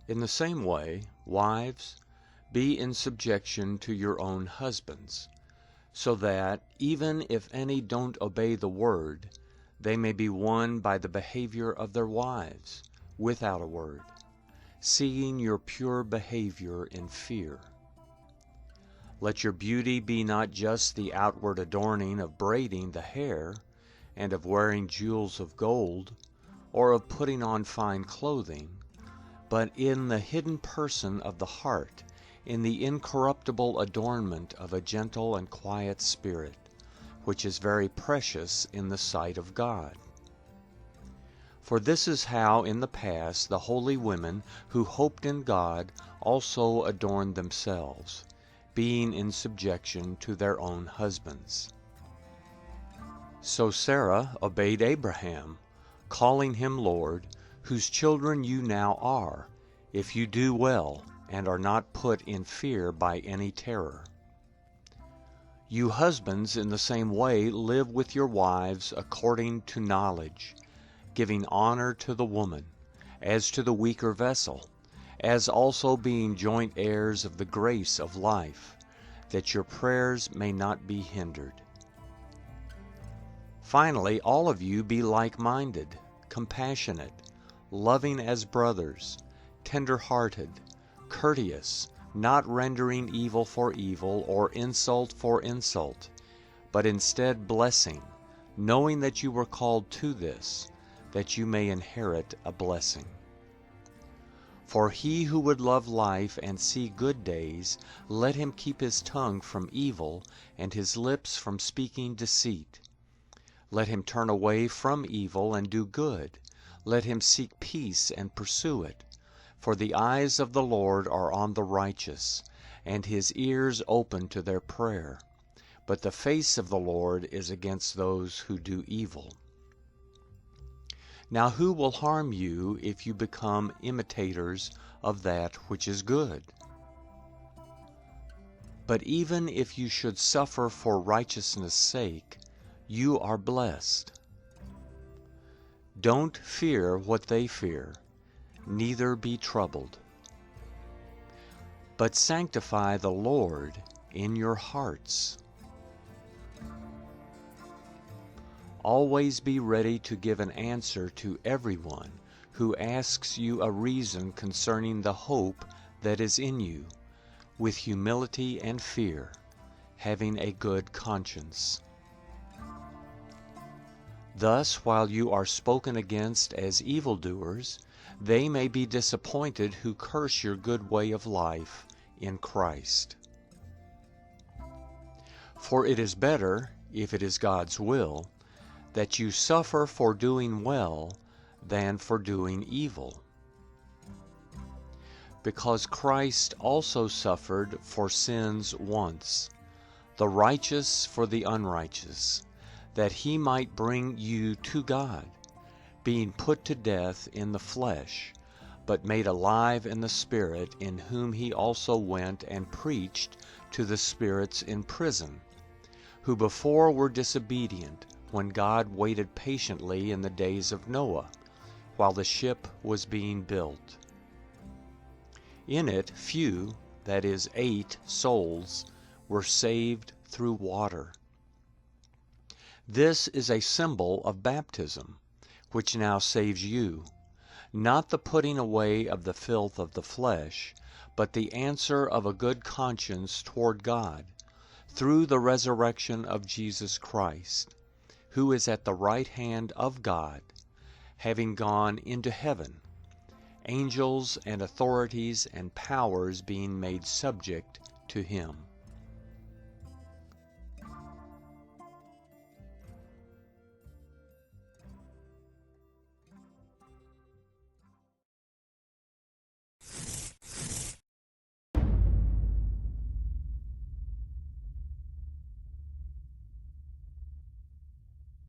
In the same way, wives, be in subjection to your own husbands, so that, even if any don't obey the word, they may be won by the behavior of their wives, without a word, seeing your pure behavior in fear. Let your beauty be not just the outward adorning of braiding the hair, and of wearing jewels of gold, or of putting on fine clothing, but in the hidden person of the heart, in the incorruptible adornment of a gentle and quiet spirit, which is very precious in the sight of God. For this is how in the past the holy women who hoped in God also adorned themselves, being in subjection to their own husbands. So Sarah obeyed Abraham, calling him Lord, whose children you now are, if you do well and are not put in fear by any terror. You husbands in the same way live with your wives according to knowledge, giving honor to the woman, as to the weaker vessel, as also being joint heirs of the grace of life, that your prayers may not be hindered. Finally, all of you be like-minded, compassionate, loving as brothers, tender-hearted, courteous, not rendering evil for evil or insult for insult, but instead blessing, knowing that you were called to this, that you may inherit a blessing. For he who would love life and see good days, let him keep his tongue from evil and his lips from speaking deceit. Let him turn away from evil and do good. Let him seek peace and pursue it. For the eyes of the Lord are on the righteous, and his ears open to their prayer. But the face of the Lord is against those who do evil. Now who will harm you if you become imitators of that which is good? But even if you should suffer for righteousness' sake, you are blessed. Don't fear what they fear, neither be troubled. But sanctify the Lord in your hearts. Always be ready to give an answer to everyone who asks you a reason concerning the hope that is in you, with humility and fear, having a good conscience. Thus, while you are spoken against as evildoers, they may be disappointed who curse your good way of life in Christ. For it is better, if it is God's will, that you suffer for doing well than for doing evil. Because Christ also suffered for sins once, the righteous for the unrighteous, that he might bring you to God, being put to death in the flesh, but made alive in the Spirit, in whom he also went and preached to the spirits in prison, who before were disobedient, when God waited patiently in the days of Noah, while the ship was being built. In it few, that is 8 souls, were saved through water. This is a symbol of baptism, which now saves you, not the putting away of the filth of the flesh, but the answer of a good conscience toward God, through the resurrection of Jesus Christ, who is at the right hand of God, having gone into heaven, angels and authorities and powers being made subject to him.